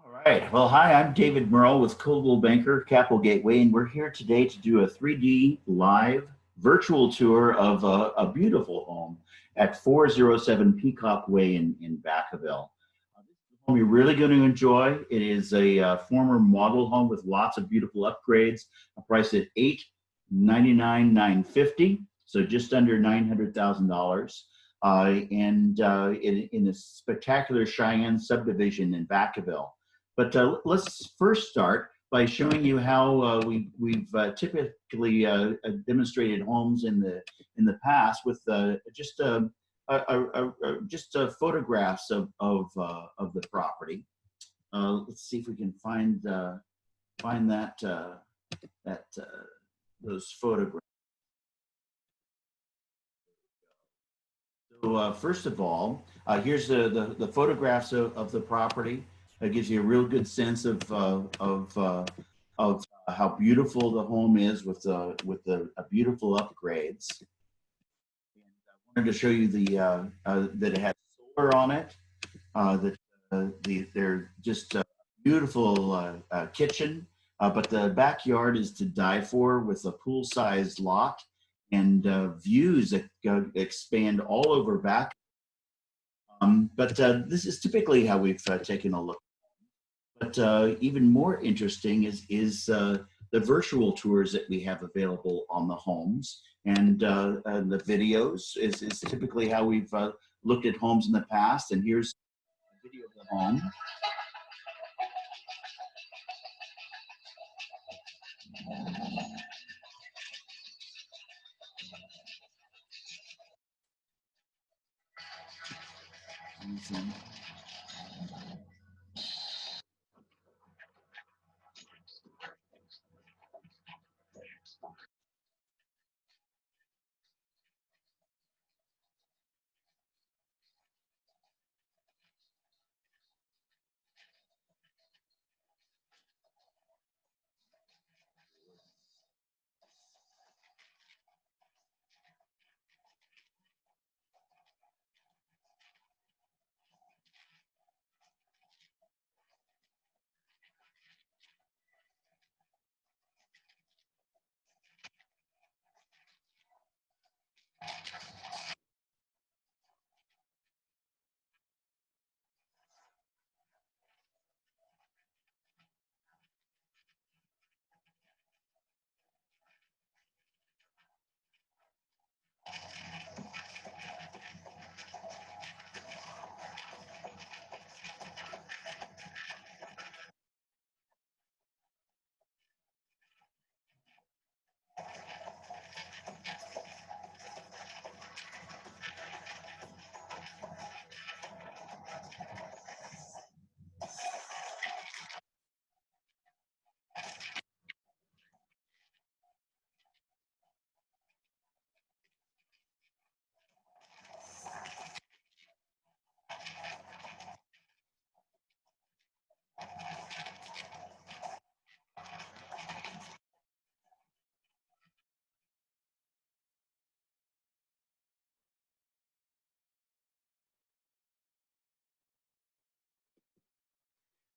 All right. Well, hi, I'm David Muerle with Coldwell Banker Kappel Gateway, and we're here today to do a 3D live virtual tour of a beautiful home at 407 Peacock Way in Vacaville. This is a home you're really going to enjoy. It is a former model home with lots of beautiful upgrades, priced at $899,950, so just under $900,000. In a spectacular Cheyenne Subdivision in Vacaville. But let's first start by showing you how we've typically demonstrated homes in the past with just photographs of the property. Let's see if we can find those photographs. So first of all, here's the photographs of the property. It gives you a real good sense of how beautiful the home is with the beautiful upgrades. And I wanted to show you that it has solar on it. They're just a beautiful kitchen, but the backyard is to die for with a pool-sized lot and views that expand all over back. But this is typically how we've taken a look. But even more interesting is the virtual tours that we have available on the homes, and the videos is typically how we've looked at homes in the past. And here's a video of the home.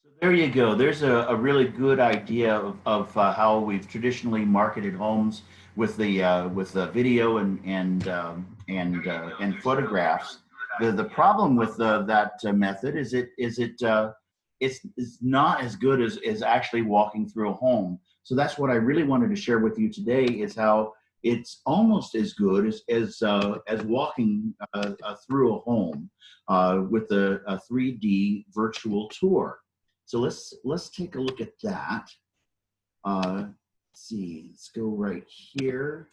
So there you go. There's a really good idea of how we've traditionally marketed homes with the video and photographs. The problem with that method is it's not as good as actually walking through a home. So that's what I really wanted to share with you today, is how it's almost as good as walking through a home with a 3D virtual tour. So let's take a look at that. Let's see, let's go right here.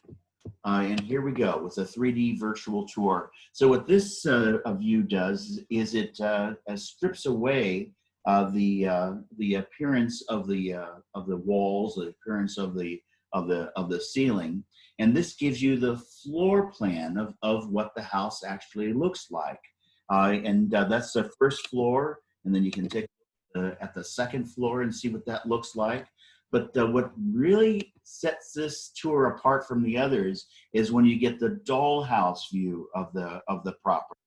And here we go with a 3D virtual tour. So what this view does is it strips away the appearance of the walls, the appearance of the ceiling, and this gives you the floor plan of what the house actually looks like. That's the first floor, and then you can take at the second floor and see what that looks like. But what really sets this tour apart from the others is when you get the dollhouse view of the property.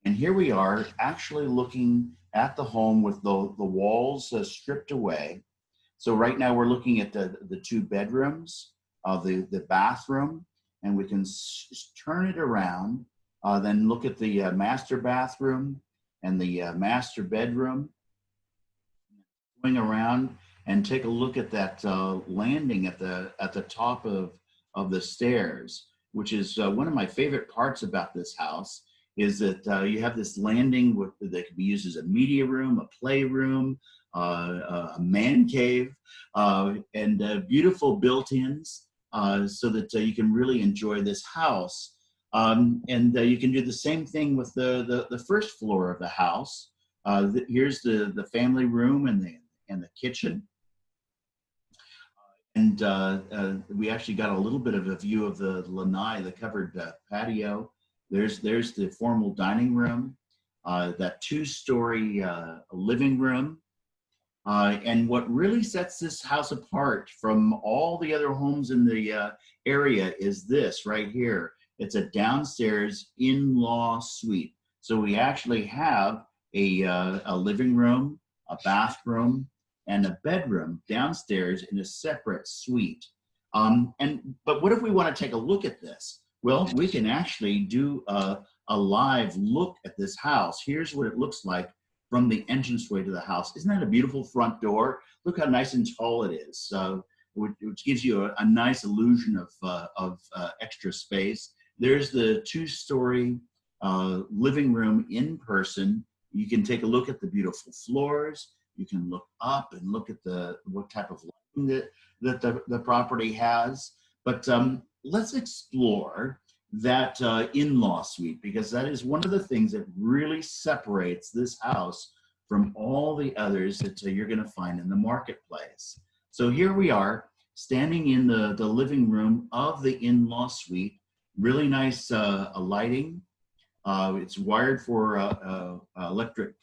And here we are actually looking at the home with the walls stripped away. So right now we're looking at the two bedrooms, the bathroom, and we can turn it around, then look at the master bathroom and the master bedroom, swing around and take a look at that landing at the top of the stairs, which is one of my favorite parts about this house, is that you have this landing that can be used as a media room, a playroom, a man cave, and beautiful built-ins, so that you can really enjoy this house. And you can do the same thing with the first floor of the house. Here's the family room and the kitchen. And we actually got a little bit of a view of the lanai, the covered patio. There's the formal dining room, that two-story living room. And what really sets this house apart from all the other homes in the area is this right here. It's a downstairs in-law suite. So we actually have a living room, a bathroom, and a bedroom downstairs in a separate suite. But what if we want to take a look at this? Well, we can actually do a live look at this house. Here's what it looks like from the entranceway to the house. Isn't that a beautiful front door? Look how nice and tall it is, which gives you a nice illusion of extra space. There's the two-story living room in person. You can take a look at the beautiful floors. You can look up and look at what type of lighting that the property has. But let's explore that in-law suite, because that is one of the things that really separates this house from all the others that you're going to find in the marketplace. So here we are standing in the living room of the in-law suite. Really nice lighting. It's wired for electric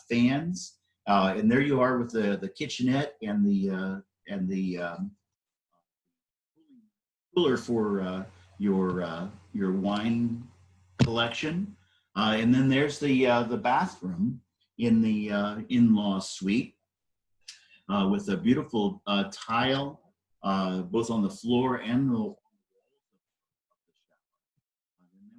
fans. And there you are with the kitchenette and the cooler for your wine collection. And then there's the bathroom in the in-law suite, with a beautiful tile both on the floor and the walls of the shower. And then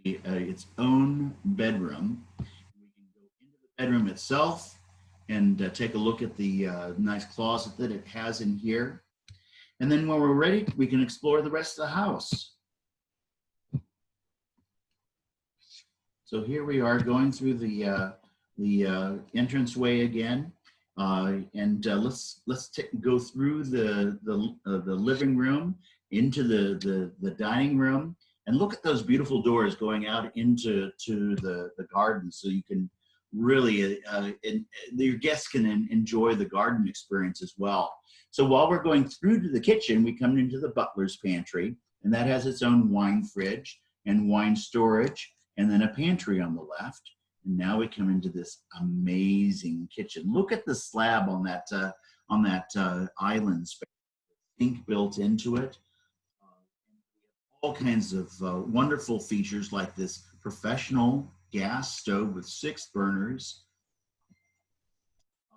we have its own bedroom. We can go into the bedroom itself and take a look at the nice closet that it has in here. And then when we're ready, we can explore the rest of the house. So here we are going through the entranceway again, and let's go through the living room into the dining room, and look at those beautiful doors going out into the garden, so you can really your guests can enjoy the garden experience as well. So while we're going through to the kitchen, we come into the butler's pantry, and that has its own wine fridge and wine storage, and then a pantry on the left. And now we come into this amazing kitchen. Look at the slab on that island space, sink built into it. All kinds of wonderful features like this professional gas stove with 6 burners.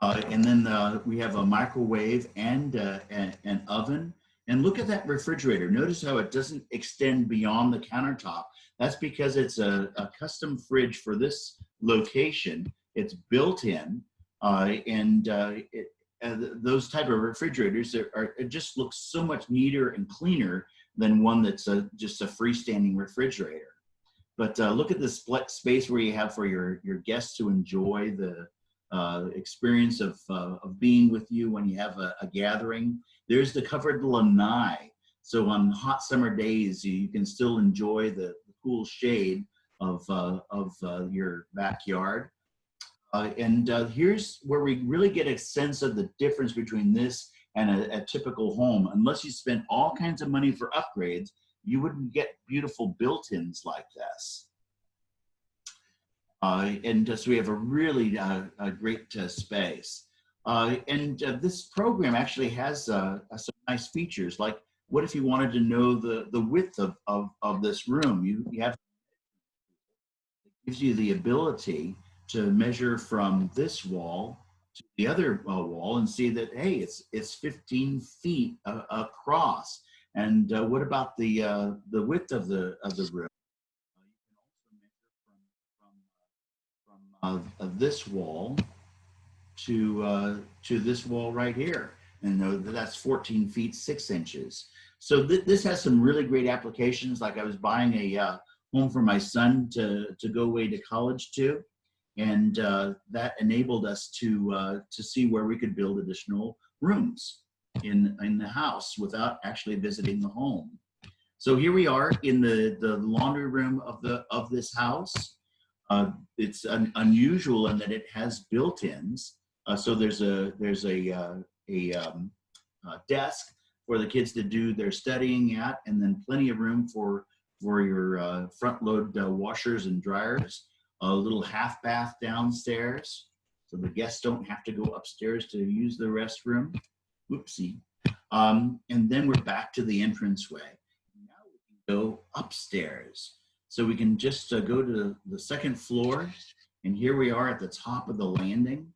And then we have a microwave and an oven. And look at that refrigerator. Notice how it doesn't extend beyond the countertop. That's because it's a custom fridge for this location. It's built in, and those type of refrigerators it just looks so much neater and cleaner than one that's just a freestanding refrigerator. But look at this space where you have for your guests to enjoy the experience of being with you when you have a gathering. There's the covered lanai. So on hot summer days, you can still enjoy the cool shade of your backyard. And here's where we really get a sense of the difference between this and a typical home. Unless you spent all kinds of money for upgrades, you wouldn't get beautiful built-ins like this. And so we have a really great space. And this program actually has some nice features, like what if you wanted to know the width of this room? You have gives you the ability to measure from this wall to the other wall and see that, hey, it's 15 feet across. And what about the width of the room? From this wall to this wall right here, and that's 14 feet 6 inches. So this has some really great applications. Like I was buying a home for my son to go away to college to, and that enabled us to see where we could build additional rooms in the house without actually visiting the home. So here we are in the laundry room of this house. It's unusual in that it has built-ins. So there's a desk for the kids to do their studying at, and then plenty of room for your front load washers and dryers. A little half bath downstairs, so the guests don't have to go upstairs to use the restroom. Whoopsie. And then we're back to the entranceway. Now we can go upstairs. So we can just go to the second floor, and here we are at the top of the landing.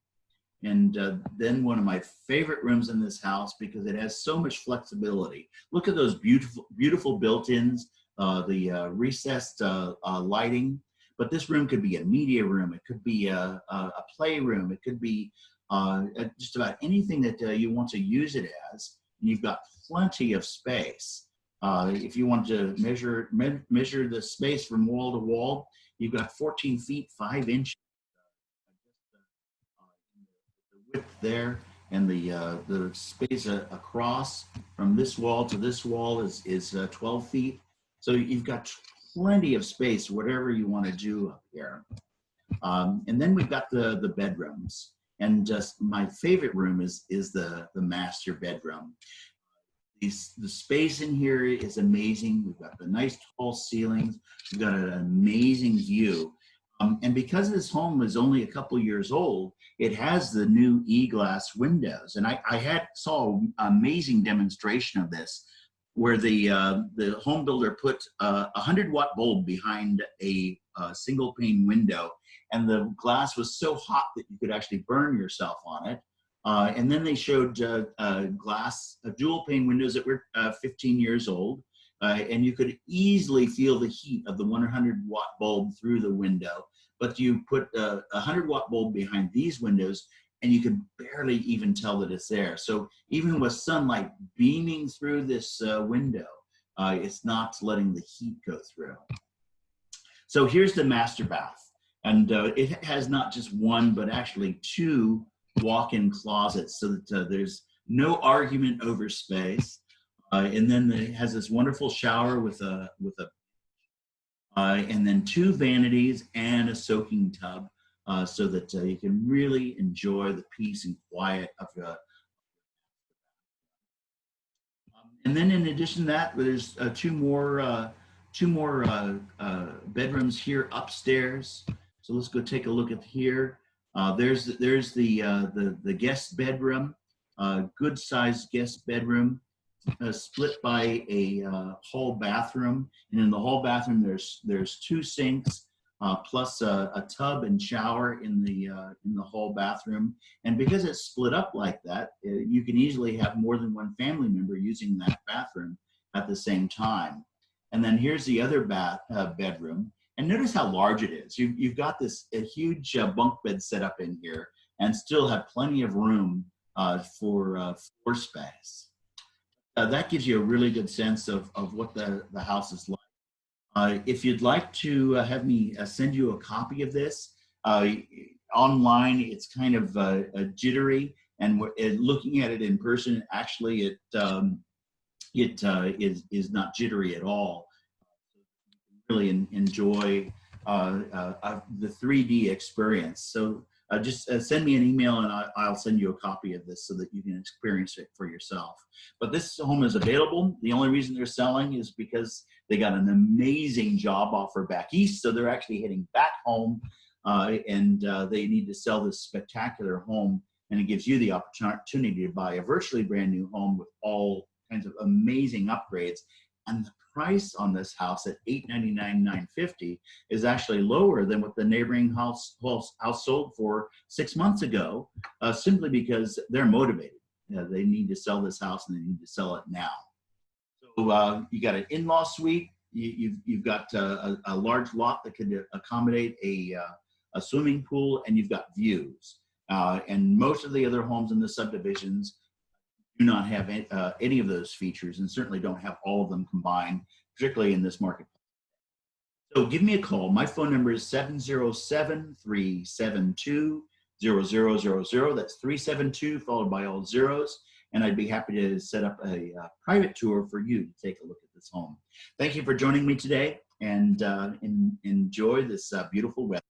And then one of my favorite rooms in this house, because it has so much flexibility. Look at those beautiful built-ins, the recessed lighting. But this room could be a media room. It could be a playroom. It could be just about anything that you want to use it as. And you've got plenty of space. If you want to measure the space from wall to wall, you've got 14 feet 5 inches. The width there, and the space across from this wall to this wall is 12 feet. So you've got plenty of space, whatever you want to do up here. And then we've got the bedrooms, and just my favorite room is the master bedroom. The space in here is amazing. We've got the nice tall ceilings. We've got an amazing view. And because this home is only a couple years old, it has the new e-glass windows. And I saw an amazing demonstration of this, where the home builder put a 100-watt bulb behind a single pane window, and the glass was so hot that you could actually burn yourself on it. And then they showed dual pane windows that were 15 years old, and you could easily feel the heat of the 100-watt bulb through the window. But you put a 100-watt bulb behind these windows, and you can barely even tell that it's there. So even with sunlight beaming through this window, it's not letting the heat go through. So here's the master bath, and it has not just one, but actually 2 walk-in closets, so that there's no argument over space. And then it has this wonderful shower with a and then 2 vanities and a soaking tub, so that you can really enjoy the peace and quiet of and then in addition to that, there's 2 more bedrooms here upstairs. So let's go take a look at here. There's the guest bedroom, good sized guest bedroom, split by a hall bathroom, and in the hall bathroom there's 2 sinks plus a tub and shower in the hall bathroom. And because it's split up like that, you can easily have more than one family member using that bathroom at the same time. And then here's the other bedroom. And notice how large it is. You've got a huge bunk bed set up in here, and still have plenty of room for floor space. That gives you a really good sense of what the house is like. If you'd like to have me send you a copy of this, online it's kind of jittery, and looking at it in person, actually it is not jittery at all. Really enjoy the 3D experience. So just send me an email, and I'll send you a copy of this so that you can experience it for yourself. But this home is available. The only reason they're selling is because they got an amazing job offer back east, so they're actually heading back home, and they need to sell this spectacular home, and it gives you the opportunity to buy a virtually brand new home with all kinds of amazing upgrades. And the price on this house at $899,950 is actually lower than what the neighboring house sold for 6 months ago, simply because they're motivated. They need to sell this house and they need to sell it now. So you got an in-law suite. You've got a large lot that could accommodate a swimming pool, and you've got views. And most of the other homes in the subdivisions do not have any of those features, and certainly don't have all of them combined, particularly in this market. So give me a call. My phone number is 707-372-0000. That's 372 followed by all zeros. And I'd be happy to set up a private tour for you to take a look at this home. Thank you for joining me today, and enjoy this beautiful weather.